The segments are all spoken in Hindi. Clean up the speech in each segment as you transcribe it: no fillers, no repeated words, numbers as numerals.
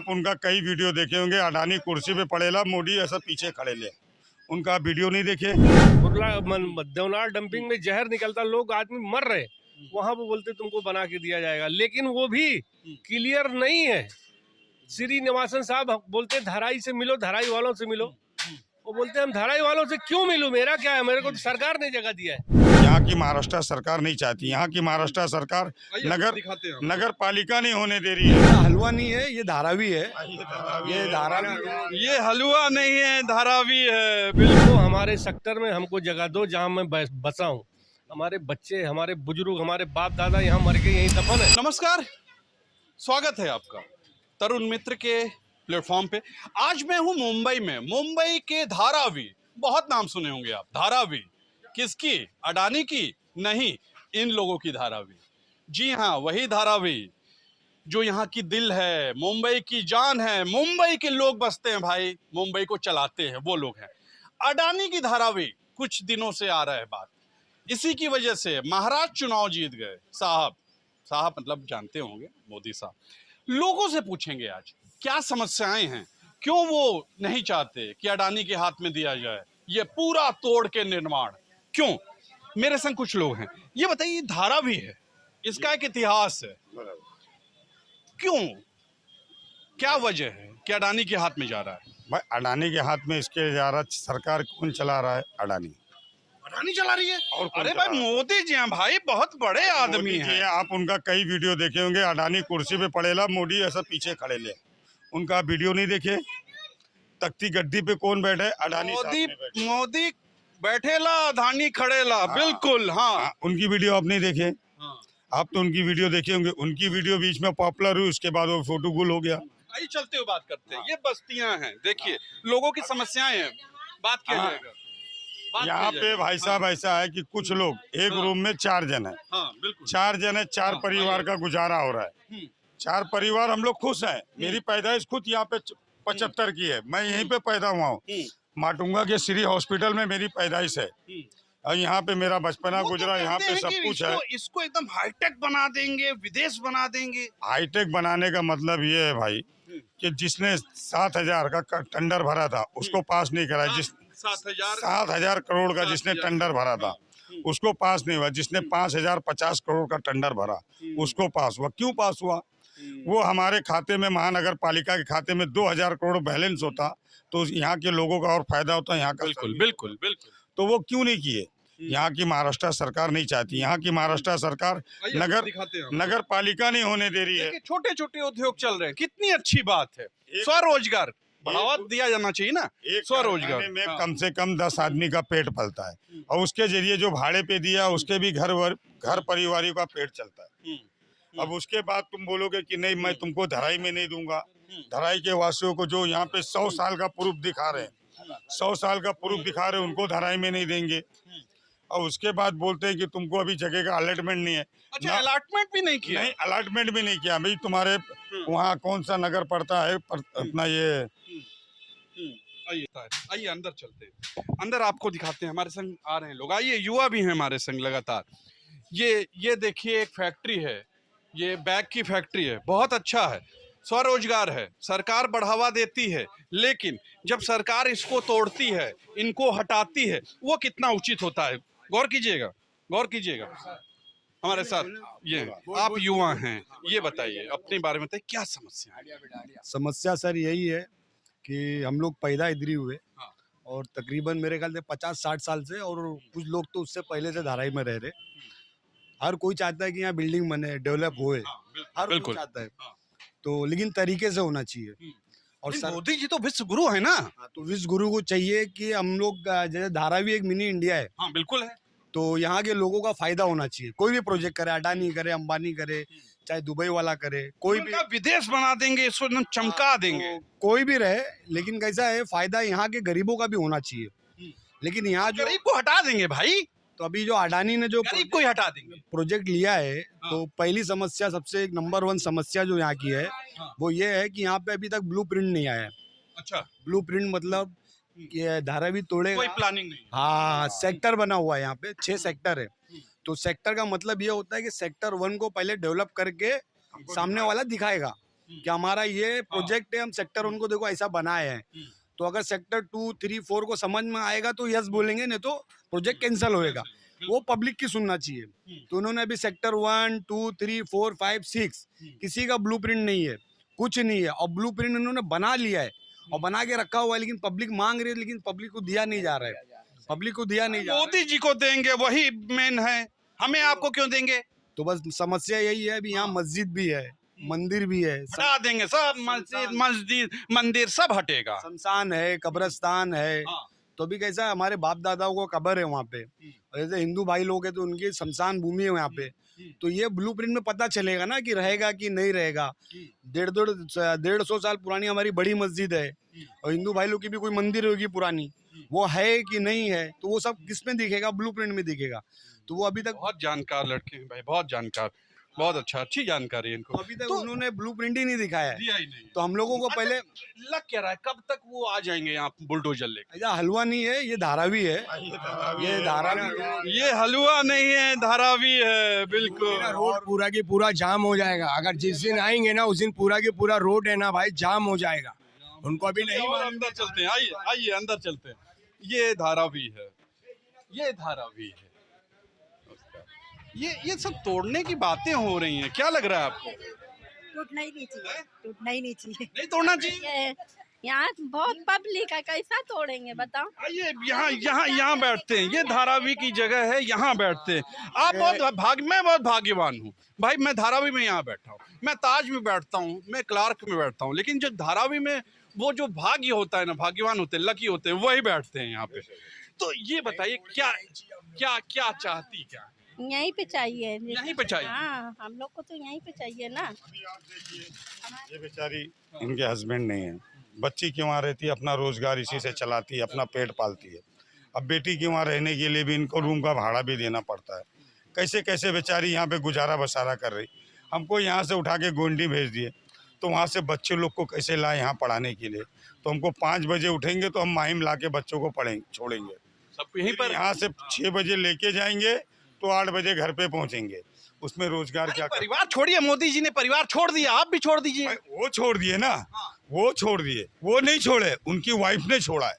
आप उनका कई वीडियो देखे होंगे। अडानी कुर्सी पे पड़ेला, मोदी ऐसा पीछे खड़े ले, उनका वीडियो नहीं देखे। देवनार डंपिंग में जहर निकलता, लोग आदमी मर रहे, वहां वो बोलते तुमको बना के दिया जाएगा, लेकिन वो भी क्लियर नहीं है। श्रीनिवासन साहब बोलते धराई से मिलो, धराई वालों से मिलो। वो बोलते हम धराई वालों से क्यों मिलूं, मेरा क्या है, मेरे को तो सरकार ने जगह दिया है। यहाँ की महाराष्ट्र सरकार नहीं चाहती, यहाँ की महाराष्ट्र सरकार नगर पालिका नहीं होने दे रही है। हलवा नहीं है, ये धारावी है। ये हलवा नहीं है, धारावी है। बिल्कुल हमारे सेक्टर में हमको जगह दो जहाँ मैं बसा हूँ। हमारे बच्चे, हमारे बुजुर्ग, हमारे बाप दादा यहाँ मर के यहीं दफन है। नमस्कार, स्वागत है आपका तरुण मित्र के प्लेटफॉर्म पे। आज मैं हूँ मुंबई में, मुंबई के धारावी। बहुत नाम सुने होंगे आप। धारावी किसकी? अडानी की? नहीं, इन लोगों की धारावी। जी हाँ, वही धारावी जो यहाँ की दिल है, मुंबई की जान है। मुंबई के लोग बसते हैं भाई, मुंबई को चलाते हैं, वो लोग हैं। अडानी की धारावी कुछ दिनों से आ रहा है बात। इसी की वजह से महाराष्ट्र चुनाव जीत गए साहब मतलब जानते होंगे, मोदी साहब। लोगों से पूछेंगे आज क्या समस्याएं हैं, क्यों वो नहीं चाहते कि अडानी के हाथ में दिया जाए ये पूरा तोड़ के निर्माण। क्यों? मेरे संग कुछ लोग हैं। ये बताइए, धारावी है, इसका एक इतिहास है, क्यों, क्या वजह है कि अडानी के हाथ में जा रहा है? भाई अडानी के हाथ में इसके जा रहा, सरकार कौन चला रहा है? अडानी चला रही है। और अरे भाई मोदी जी हैं भाई, बहुत बड़े आदमी हैं। आप उनका कई वीडियो देखे होंगे। अडानी कुर्सी पे पड़ेला, मोदी ऐसा पीछे खड़े ले, उनका वीडियो नहीं देखे। तख्ती गद्दी पे कौन बैठे? अडानी मोदी बैठेला, अडानी खड़ेला। बिल्कुल हाँ। उनकी वीडियो आप नहीं देखे। आप तो उनकी वीडियो देखे होंगे। उनकी वीडियो बीच में पॉपुलर हुई, उसके बाद वो फोटो गुल हो गया। आइए चलते हुए बात करते हैं। ये बस्तियां हैं, देखिए लोगों की समस्याएं हैं, बात किया जाएगा। यहाँ पे भाई साहब ऐसा है कि कुछ लोग एक रूम में 4 जन है। बिल्कुल 4 जन है, 4 परिवार का गुजारा हो रहा है। 4 परिवार हम लोग खुश हैं। मेरी पैदाइश खुद यहाँ पे 75 की है, मैं यहीं पे पैदा हुआ हूँ। माटुंगा के श्री हॉस्पिटल में मेरी पैदाइश है और यहाँ पे मेरा बचपना गुजरा। यहाँ पे सब कुछ है। इसको एकदम हाईटेक बना देंगे, विदेश बना देंगे। हाईटेक बनाने का मतलब ये है भाई कि जिसने 7,000 का टेंडर भरा था उसको पास नहीं करा। 7,000 करोड़ का जिसने टेंडर भरा था उसको पास नहीं हुआ। जिसने 5,050 करोड़ का टेंडर भरा उसको पास हुआ। क्यों पास हुआ? वो हमारे खाते में, महानगर पालिका के खाते में 2,000 करोड़ बैलेंस होता तो यहाँ के लोगों का और फायदा होता, यहाँ का। बिल्कुल तो वो क्यों नहीं किए? यहाँ की महाराष्ट्र सरकार नहीं चाहती। यहाँ की महाराष्ट्र सरकार नगर पालिका नहीं होने दे रही है। छोटे छोटे उद्योग चल रहे हैं, कितनी अच्छी बात है। स्वरोजगार बढ़ावा दिया जाना चाहिए ना। स्वरोजगार में कम से कम 10 आदमी का पेट पलता है और उसके जरिए जो भाड़े पे दिया उसके भी घर परिवारों का पेट चलता है। अब उसके बाद तुम बोलोगे कि नहीं, मैं तुमको धराई में नहीं दूंगा। धराई के वासियों को जो यहाँ पे 100 साल का प्रूफ दिखा रहे हैं, 100 साल का प्रूफ दिखा रहे हैं, उनको धराई में नहीं देंगे। और उसके बाद बोलते हैं कि तुमको अभी जगह का अलॉटमेंट नहीं है। अच्छा, अलॉटमेंट भी नहीं किया? नहीं, अलॉटमेंट भी नहीं किया भाई। तुम्हारे वहाँ कौन सा नगर पड़ता है अपना ये? आइए अंदर चलते हैं, अंदर आपको दिखाते हैं। हमारे संग आ रहे हैं लोग, आइए, युवा भी हैं हमारे संग लगातार। ये देखिए, एक फैक्ट्री है, ये बैग की फैक्ट्री है, बहुत अच्छा है, स्वरोजगार है, सरकार बढ़ावा देती है। लेकिन जब सरकार इसको तोड़ती है, इनको हटाती है, वो कितना उचित होता है। गौर कीजिएगा हमारे साथ। ये आप युवा हैं, ये बताइए अपने बारे में, बताइए क्या समस्या है? समस्या सर यही है कि हम लोग पैदा इधर ही हुए और तकरीबन मेरे ख्याल से 50-60 साल से, और कुछ लोग तो उससे पहले से धाराई में रह रहे। हर कोई चाहता है कि यहाँ बिल्डिंग बने, डेवलप होए, हर कोई चाहता है। तो लेकिन तरीके से होना चाहिए। और मोदी जी तो विश्व गुरु है ना। तो विश्व गुरु को चाहिए कि हम लोग, जैसे धारावी एक मिनी इंडिया है। हाँ बिल्कुल है। तो यहाँ के लोगों का फायदा होना चाहिए। कोई भी प्रोजेक्ट करे, अडानी करे, अंबानी करे, चाहे दुबई वाला करे, कोई भी विदेश बना देंगे, इसको चमका देंगे। तो कोई भी रहे, लेकिन कैसा है, फायदा यहाँ के गरीबों का भी होना चाहिए। लेकिन यहाँ जो गरीब को हटा देंगे भाई। तो अभी जो अडानी ने जो गरीब को ही हटा देंगे प्रोजेक्ट लिया है, तो पहली समस्या, सबसे नंबर 1 समस्या जो यहाँ की है वो ये है कि यहाँ पे अभी तक ब्लूप्रिंट नहीं आया है। अच्छा, ब्लूप्रिंट मतलब ये धारावी तोड़े, कोई प्लानिंग नहीं। हाँ, सेक्टर बना हुआ है यहाँ पे, 6 सेक्टर है। तो सेक्टर का मतलब ये होता है कि सेक्टर 1 को पहले डेवलप करके सामने वाला दिखाएगा कि हमारा ये प्रोजेक्ट है, हम सेक्टर उनको देखो ऐसा बनाए हैं। तो अगर सेक्टर 2, 3, 4 को समझ में आएगा तो यस बोलेंगे, नहीं तो प्रोजेक्ट कैंसिल होएगा। वो पब्लिक की सुनना चाहिए। तो उन्होंने अभी सेक्टर 1, 2, 3, 4, 5, 6 किसी का ब्लूप्रिंट नहीं है, कुछ नहीं है, और ब्लूप्रिंट उन्होंने बना लिया है और बना के रखा हुआ है, लेकिन पब्लिक मांग रही है, लेकिन पब्लिक को दिया नहीं जा रहा है। पब्लिक को दिया नहीं जा रहा है। मोदी जी को देंगे, वही मेन है, हमें आपको क्यों देंगे? तो बस समस्या यही है, अभी यहाँ मस्जिद भी है, मंदिर भी है, हटा देंगे सब, मस्जिद मंदिर सब हटेगा। शमशान है, कब्रिस्तान है। हाँ। तो अभी कैसा है, हमारे बाप दादाओं को कब्र है वहाँ पे, और जैसे हिंदू भाई लोग हैं तो उनकी शमशान भूमि है यहाँ पे। तो ये ब्लूप्रिंट में पता चलेगा ना कि रहेगा कि नहीं रहेगा। 150 साल पुरानी हमारी बड़ी मस्जिद है, और हिंदू भाई लोग की भी कोई मंदिर होगी पुरानी, वो है कि नहीं है, तो वो सब किस में दिखेगा? ब्लूप्रिंट में दिखेगा। तो वो अभी तक बहुत जानकार लड़के हैं भाई, बहुत जानकार, बहुत अच्छा, अच्छी जानकारी है इनको। अभी तक तो उन्होंने ब्लूप्रिंट ही नहीं दिखाया है। दिया ही नहीं। तो हम लोगों को पहले लग क्या रहा है, कब तक वो आ जाएंगे यहाँ बुलडोजर लेके? ऐसा हलवा नहीं है, ये धारावी है, ये धारावी है। ये हलवा नहीं है, धारावी है, बिल्कुल। रोड पूरा की पूरा जाम हो जाएगा। अगर जिस दिन आएंगे ना, उस दिन पूरा की पूरा रोड है ना भाई, जाम हो जाएगा। उनको अभी नहीं और मालूम। अंदर चलते हैं, आइए आइए अंदर चलते हैं। ये धारावी है, ये धारावी है। ये सब तोड़ने की बातें हो रही हैं, क्या लग रहा है आपको? टूटना ही नहीं चाहिए, टूटना ही नहीं चाहिए। नहीं तोड़ना चाहिए। ये यहाँ बहुत पब्लिक है, कैसा तोड़ेंगे बताओ। आइए यहाँ बैठते हैं, ये धारावी की जगह है, यहाँ बैठते हैं। आप मैं बहुत भाग्यवान हूँ भाई, मैं धारावी में यहाँ बैठा हूँ, मैं ताज में बैठता हूँ, मैं क्लार्क में बैठता हूँ, लेकिन जो धारावी में वो जो भाग्य होता है ना, भाग्यवान होते हैं, लकी होते हैं, वही बैठते हैं यहाँ पे। तो ये बताइए क्या क्या क्या चाहती क्या? यहीं पे चाहिए, यहीं पे चाहिए? हाँ, हम लोग को तो यहीं पे चाहिए ना। ये बेचारी, इनके हस्बैंड नहीं है, बच्ची क्यों वहाँ रहती है, अपना रोजगार इसी से चलाती है, अपना पेट पालती है। अब बेटी की वहाँ रहने के लिए भी इनको रूम का भाड़ा भी देना पड़ता है। कैसे कैसे बेचारी यहाँ पे गुजारा बसारा कर रही। हमको यहाँ से उठा के गोंडी भेज दिए, तो वहाँ से बच्चे लोग को कैसे लाए यहाँ पढ़ाने के लिए। तो हमको 5 बजे उठेंगे तो हम माहिम ला के बच्चों को छोड़ेंगे। सब यहीं पर यहाँ से 6 बजे लेके जाएंगे तो 8 बजे घर पे पहुँचेंगे। उसमें रोजगार क्या परिवार छोड़िए, मोदी जी ने परिवार छोड़ दिया, आप भी छोड़ दीजिए। भाई, वो छोड़ दिए ना, वो छोड़ दिए, वो नहीं छोड़े, उनकी वाइफ ने छोड़ा है।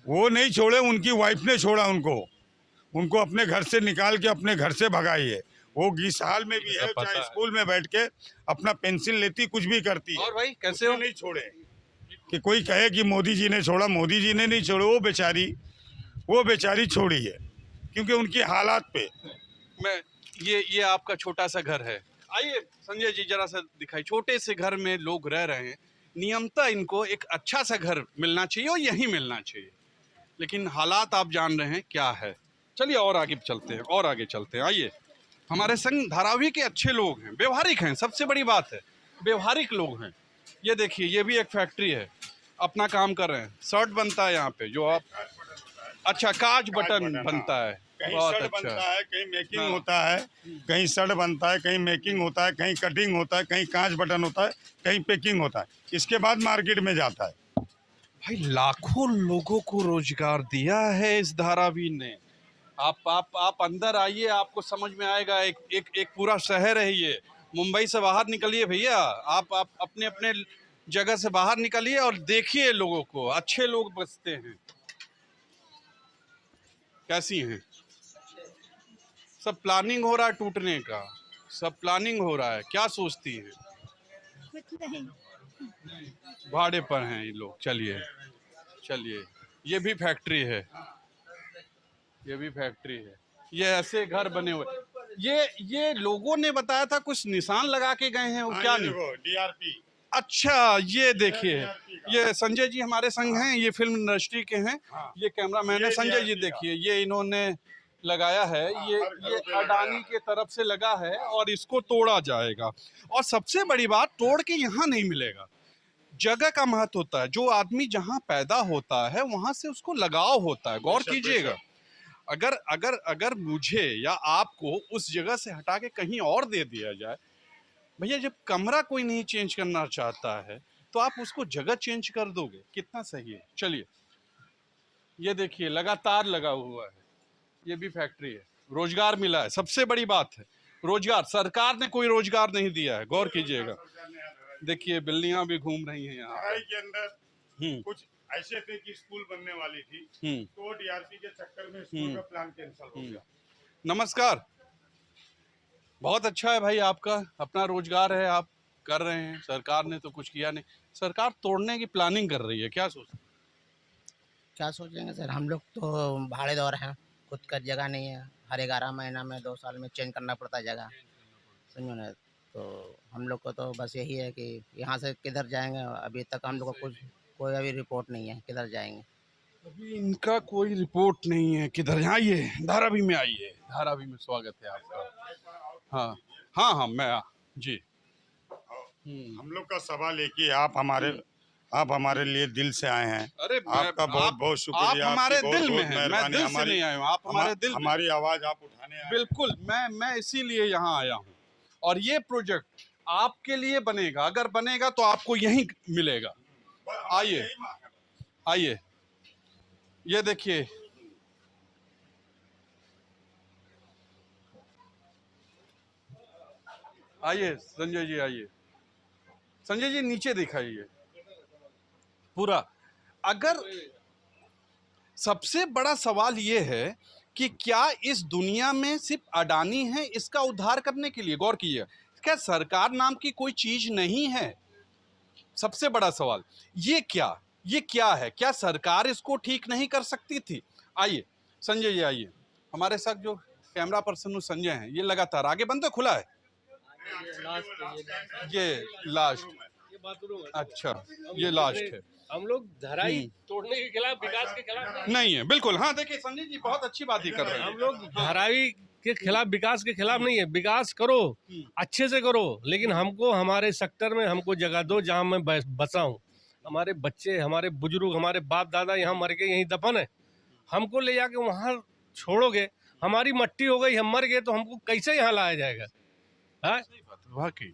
वो नहीं छोड़े, उनकी वाइफ ने छोड़ा उनको अपने घर से निकाल के अपने घर से भगाई है। वो 20 साल में भी है, चाहे स्कूल में बैठ के अपना पेंसिल लेती, कुछ भी करती है। और भाई कैसे हो? नहीं छोड़े कि कोई कहे कि मोदी जी ने छोड़ा, मोदी जी ने नहीं छोड़े, वो बेचारी छोड़ी है, क्योंकि उनकी हालात पे। मैं ये आपका छोटा सा घर है, आइए संजय जी जरा सा दिखाई। छोटे से घर में लोग रह रहे हैं, नियमतः इनको एक अच्छा सा घर मिलना चाहिए और यहीं मिलना चाहिए, लेकिन हालात आप जान रहे हैं क्या है। चलिए और आगे चलते हैं, और आगे चलते हैं। आइए, हमारे संग धारावी के अच्छे लोग हैं, व्यवहारिक हैं, सबसे बड़ी बात है व्यवहारिक लोग हैं। ये देखिए, ये भी एक फैक्ट्री है, अपना काम कर रहे हैं, शर्ट बनता है यहाँ पे, जो आप अच्छा कांच बटन बनता है, कहीं बहुत शर्ट अच्छा बनता है, कहीं मेकिंग हाँ। होता है, कहीं शर्ट बनता है, कहीं मेकिंग होता है, कहीं कटिंग होता है, कहीं कांच बटन होता है, कहीं पैकिंग होता है। इसके बाद मार्केट में जाता है। भाई लाखों लोगों को रोजगार दिया है इस धारावी ने। आप अंदर आइए, आपको समझ में आएगा। एक पूरा शहर है ये। मुंबई से बाहर निकलिए भैया, आप अपने अपने जगह से बाहर निकलिए और देखिए लोगों को, अच्छे लोग बसते हैं। कैसी हैं? सब प्लानिंग हो रहा है टूटने का, सब प्लानिंग हो रहा है। क्या सोचती हैं? कुछ नहीं, भाड़े पर हैं ये लोग। चलिए चलिए, ये भी फैक्ट्री है, ये भी फैक्ट्री है। ये ऐसे घर बने हुए। ये लोगों ने बताया था कुछ निशान लगा के गए हैं, वो क्या नहीं? DRP। अच्छा, ये देखिए, ये संजय जी हमारे संग हैं, ये फिल्म इंडस्ट्री के हैं। ये कैमरामैन है संजय जी। देखिए, ये इन्होंने लगाया है, ये अडानी के तरफ से लगा है और इसको तोड़ा जाएगा। और सबसे बड़ी बात, तोड़ के यहाँ नहीं मिलेगा। जगह का महत्व होता है। जो आदमी जहाँ पैदा होता है वहां से उसको लगाव होता है। गौर कीजिएगा, अगर मुझे या आपको उस जगह से हटा के कहीं और दे दिया जाए, भैया जब कमरा कोई नहीं चेंज करना चाहता है तो आप उसको जगह चेंज कर दोगे, कितना सही है। चलिए, ये देखिए लगातार लगा हुआ है, ये भी फैक्ट्री है, रोजगार मिला है। सबसे बड़ी बात है रोजगार। सरकार ने कोई रोजगार नहीं दिया है, गौर कीजिएगा। देखिए बिल्डियां भी घूम रही हैं यहाँ। धाराई के अंदर हम्म कुछ ऐसे थे कि स्कूल बनने वाली थी, हम्म तो डीआरपी के चक्कर में स्कूल का प्लान कैंसिल हो गया। नमस्कार। बहुत अच्छा है भाई, आपका अपना रोजगार है, आप कर रहे हैं। सरकार ने तो कुछ किया नहीं, सरकार तोड़ने की प्लानिंग कर रही है, क्या सोचते हैं? क्या सोचेंगे सर, हम लोग तो भाड़े दौर हैं, खुद का जगह नहीं है। हर 11 महीना में 2 साल में चेंज करना पड़ता है जगह, समझो ना। तो हम लोग को तो बस यही है कि यहाँ से किधर जाएंगे। अभी तक हम लोग को कुछ कोई अभी रिपोर्ट नहीं है किधर जाएंगे। अभी इनका कोई रिपोर्ट नहीं है किधर। आइए धारावी में, आइए धारावी में, स्वागत है आपका। हाँ हाँ हाँ मैं जी। हम लोग का सवाल एक ही है, आप हमारे लिए दिल से आए हैं। अरे आपका बहुत बहुत शुक्रिया। आप हमारे आपकी दिल में बहुत हैं, मैं मेहरबानी। दिल से नहीं आया हूँ, आप हमारे दिल में। हमारी आवाज आप उठाने आए हैं। बिल्कुल, मैं इसीलिए यहाँ आया हूँ। और ये प्रोजेक्ट आपके लिए बनेगा, अगर बनेगा तो आपको यहीं मिलेगा। आइए आइए, ये देखिए, आइए संजय जी, आइए संजय जी, नीचे दिखाइए पूरा। अगर सबसे बड़ा सवाल ये है कि क्या इस दुनिया में सिर्फ अडानी है इसका उद्धार करने के लिए? गौर कीजिए, क्या सरकार नाम की कोई चीज नहीं है? सबसे बड़ा सवाल ये क्या है? क्या सरकार इसको ठीक नहीं कर सकती थी? आइए संजय जी, आइए हमारे साथ। जो कैमरा पर्सन संजय हैं, ये लगातार आगे बंद है, खुला है ये लास्ट। ये बाथरूम है। अच्छा, ये लास्ट है। हम लोग धाराई तोड़ने के खिलाफ, विकास के खिलाफ नहीं है, बिल्कुल। हाँ देखिए संजय जी बहुत अच्छी बात ही कर रहे हैं। हम लोग धारावी के खिलाफ, विकास के खिलाफ नहीं है। विकास करो, अच्छे से करो, लेकिन हमको हमारे सेक्टर में हमको जगह दो जहां मैं बसा हूँ। हमारे बच्चे, हमारे बुजुर्ग, हमारे बाप दादा यहाँ मर के यहीं दफन है। हमको ले जाके वहाँ छोड़ोगे, हमारी मट्टी हो गई, हम मर गए तो हमको कैसे यहाँ लाया जाएगा? हाँ, वाकई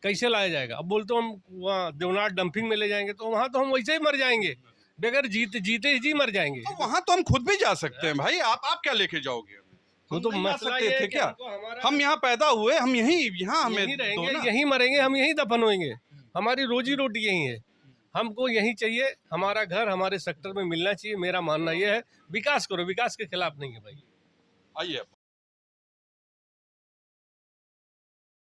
कैसे लाया जाएगा? अब बोलते हम वहाँ देवनाथ डंपिंग में ले जाएंगे, तो वहाँ तो हम वैसे ही मर जाएंगे, बगैर जीते ही जी मर जाएंगे। तो वहां तो हम खुद भी जा सकते हैं भाई। आप क्या लेके जाओगे? वो हम तो नहीं जा मसला सकते ये है थे कि क्या? हमको हमारा- हम यहाँ पैदा हुए, हम यहाँ हमें यहीं दो रहेंगे, ना। यहीं मरेंगे, हम यहीं दफन होंगे। हमारी रोजी रोटी यहीं है, हमको यहीं चाहिए। हमारा घर हमारे सेक्टर में मिलना चाहिए। मेरा मानना यह है, विकास करो, विकास के खिलाफ नहीं है भाई। आइए।